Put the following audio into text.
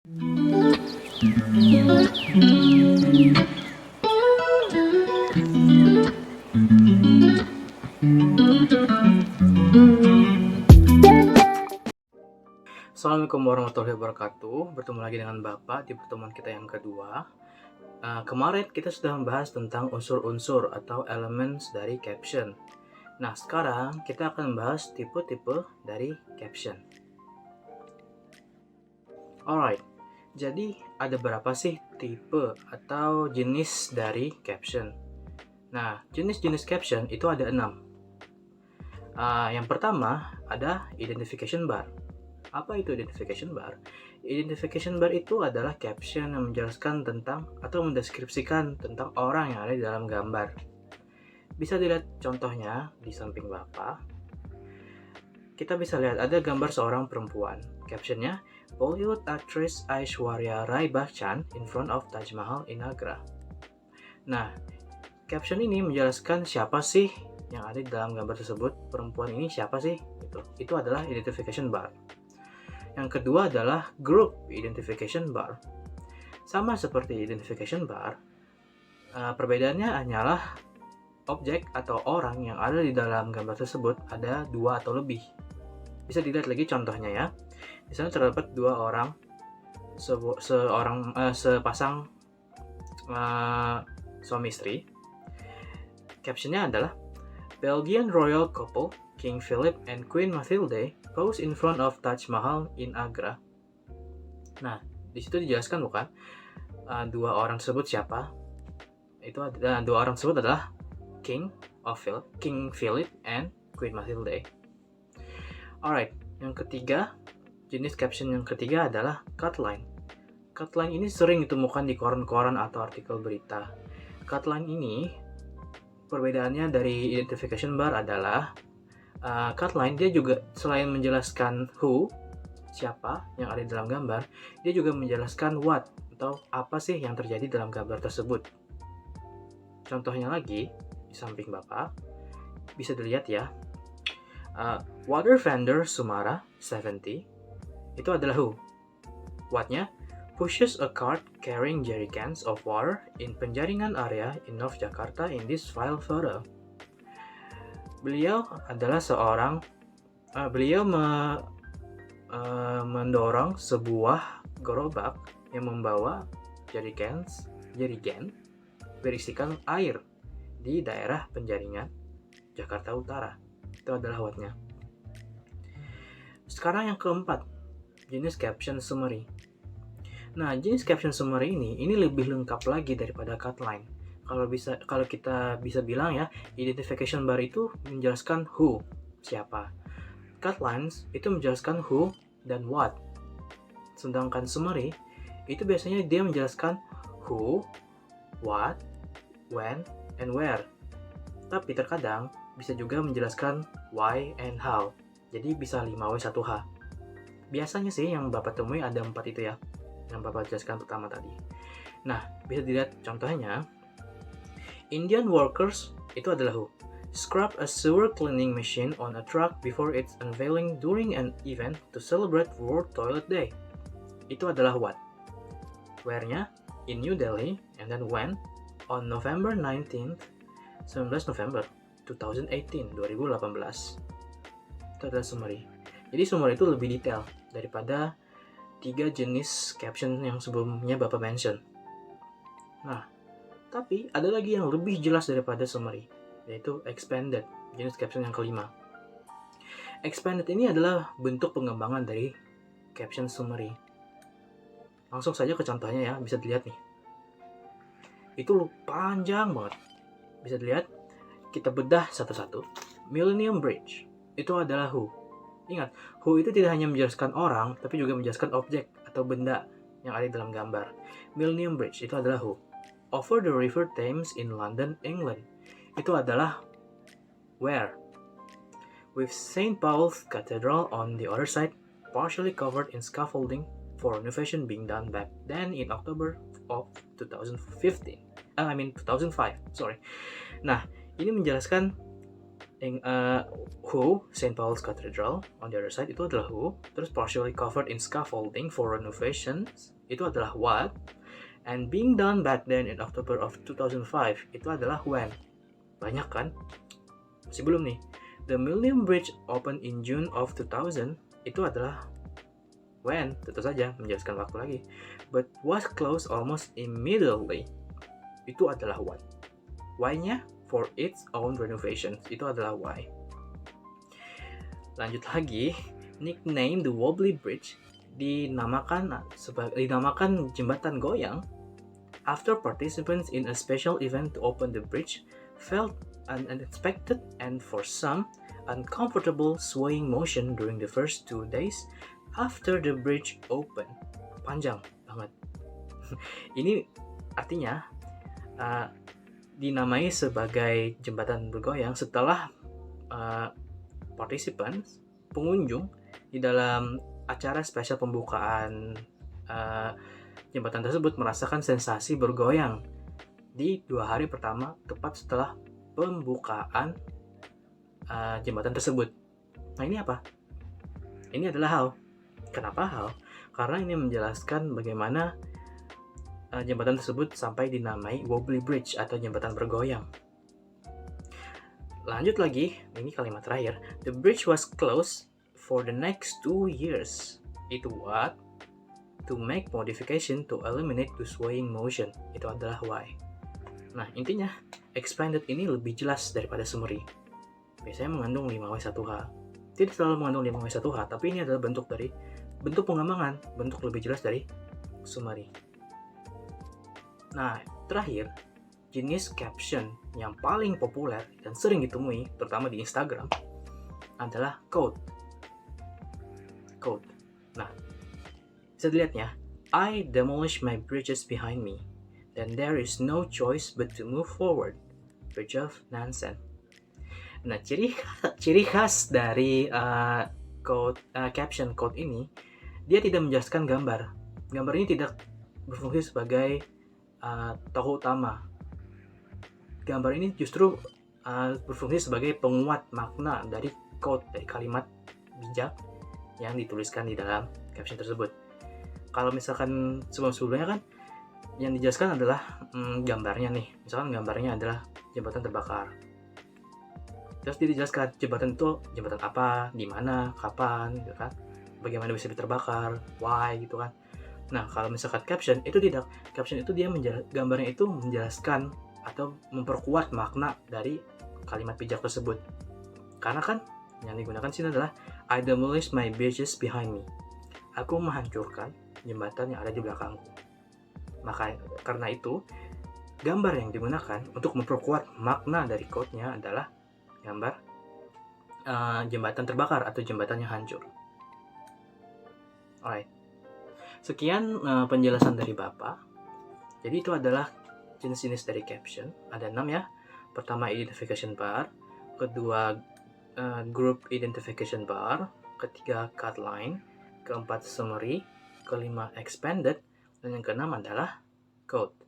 Assalamualaikum warahmatullahi wabarakatuh. Bertemu lagi dengan Bapak di pertemuan kita yang kedua. Kemarin kita sudah membahas tentang unsur-unsur atau elements dari caption. Nah, sekarang kita akan membahas tipe-tipe dari caption. Alright, jadi ada berapa sih tipe atau jenis dari caption? Nah, jenis-jenis caption itu ada 6. Yang pertama ada identification bar. Apa itu identification bar? Identification bar itu adalah caption yang menjelaskan tentang atau mendeskripsikan tentang orang yang ada di dalam gambar. Bisa dilihat contohnya di samping Bapak. Kita bisa lihat ada gambar seorang perempuan. Captionnya, Bollywood actress Aishwarya Rai Bachchan in front of Taj Mahal in Agra. Nah, caption ini menjelaskan siapa sih yang ada di dalam gambar tersebut. Perempuan ini siapa sih? Itu adalah identification bar. Yang kedua adalah group identification bar. Sama seperti identification bar, perbedaannya hanyalah objek atau orang yang ada di dalam gambar tersebut ada 2 atau lebih. Bisa dilihat lagi contohnya ya. Di sana terdapat 2 orang, sepasang suami istri. Captionnya adalah Belgian royal couple King Philip and Queen Mathilde pose in front of Taj Mahal in Agra. Nah, di situ dijelaskan bukan 2 orang tersebut siapa? Itu ada 2 orang tersebut adalah King Philip and Queen Mathilde. Alright, yang ketiga, jenis caption yang ketiga adalah cutline. Cutline ini sering ditemukan di koran-koran atau artikel berita. Cutline ini perbedaannya dari identification bar adalah cutline dia juga selain menjelaskan who, siapa yang ada di dalam gambar, dia juga menjelaskan what atau apa sih yang terjadi dalam gambar tersebut. Contohnya lagi di samping Bapak bisa dilihat ya. Water vendor Sumara 70 itu adalah who. What-nya pushes a cart carrying jerrycans of water in Penjaringan area in North Jakarta in this file photo. Beliau adalah seorang mendorong sebuah gerobak yang membawa jerrycan berisikan air di daerah Penjaringan, Jakarta Utara. Itu adalah what-nya. Sekarang yang keempat, jenis caption summary. Nah, jenis caption summary ini lebih lengkap lagi daripada cutline. Kalau kita bisa bilang ya, identification bar itu menjelaskan who, siapa. Cutlines itu menjelaskan who dan what. Sedangkan summary itu biasanya dia menjelaskan who, what, when, and where. Tapi terkadang bisa juga menjelaskan why and how. Jadi bisa 5W 1H. Biasanya sih yang Bapak temui ada 4 itu ya, yang Bapak jelaskan pertama tadi. Nah, bisa dilihat contohnya. Indian workers itu adalah who. Scrub a sewer cleaning machine on a truck before its unveiling during an event to celebrate World Toilet Day. Itu adalah what. Where-nya in New Delhi, and then when on November 19th, 19 November 2018. Itu adalah summary. Jadi summary itu lebih detail daripada 3 jenis caption yang sebelumnya Bapak mention. Nah, tapi ada lagi yang lebih jelas daripada summary, yaitu expanded, jenis caption yang kelima. Expanded ini adalah bentuk pengembangan dari caption summary. Langsung saja ke contohnya ya, bisa dilihat nih. Itu panjang banget. Bisa dilihat, kita bedah satu-satu. Millennium Bridge, itu adalah who. Ingat, who itu tidak hanya menjelaskan orang, tapi juga menjelaskan objek atau benda yang ada di dalam gambar. Millennium Bridge itu adalah who. Over the River Thames in London, England, itu adalah where. With St. Paul's Cathedral on the other side, partially covered in scaffolding for renovation being done back then in October of 2005. Nah, ini menjelaskan who, St. Paul's Cathedral on the other side itu adalah who, terus partially covered in scaffolding for renovations itu adalah what, and being done back then in October of 2005 itu adalah when. Banyak kan? Masih belum nih. The Millennium Bridge opened in June of 2000 itu adalah when, tentu saja menjelaskan waktu lagi. But was closed almost immediately itu adalah what. Why-nya for its own renovation itu adalah why. Lanjut lagi, nickname the Wobbly Bridge dinamakan jembatan goyang after participants in a special event to open the bridge felt an unexpected and for some uncomfortable swaying motion during the first 2 days after the bridge opened. Panjang banget. Ini artinya dinamai sebagai jembatan bergoyang setelah pengunjung di dalam acara spesial pembukaan jembatan tersebut merasakan sensasi bergoyang di 2 hari pertama tepat setelah pembukaan jembatan tersebut. Nah, ini apa? Ini adalah how. Kenapa how? Karena ini menjelaskan bagaimana jembatan tersebut sampai dinamai Wobbly Bridge atau jembatan bergoyang. Lanjut lagi, ini kalimat terakhir. The bridge was closed for the next 2 years. Itu what? To make modification to eliminate the swaying motion. Itu adalah why. Nah, intinya expanded ini lebih jelas daripada summary. Biasanya mengandung 5W1H. Tidak selalu mengandung 5W1H, tapi ini adalah bentuk pengembangan, bentuk lebih jelas dari summary. Nah, terakhir, jenis caption yang paling populer dan sering ditemui, terutama di Instagram, adalah quote. Nah, bisa dilihat ya, I demolish my bridges behind me, then there is no choice but to move forward. Fridtjof Nansen. Nah, ciri khas dari caption quote ini, dia tidak menjelaskan gambar. Gambar ini tidak berfungsi sebagai tokoh utama. Gambar ini justru berfungsi sebagai penguat makna dari quote, dari kalimat bijak yang dituliskan di dalam caption tersebut. Kalau misalkan sebelumnya kan yang dijelaskan adalah gambarnya nih. Misalkan gambarnya adalah jembatan terbakar. Terus dijelaskan jembatan itu jembatan apa, di mana, kapan, gitu kan. Bagaimana bisa terbakar, why gitu kan. Nah, kalau misalkan caption itu tidak. Caption itu dia gambarnya itu menjelaskan atau memperkuat makna dari kalimat bijak tersebut. Karena kan yang digunakan sini adalah I demolish my bridges behind me. Aku menghancurkan jembatan yang ada di belakangku. Maka karena itu, gambar yang digunakan untuk memperkuat makna dari quote-nya adalah gambar jembatan terbakar atau jembatan yang hancur. Alright. Sekian penjelasan dari Bapak. Jadi itu adalah jenis-jenis dari caption. Ada 6 ya. Pertama identification bar, kedua group identification bar, ketiga cut line, keempat summary, kelima expanded, dan yang keenam adalah quote.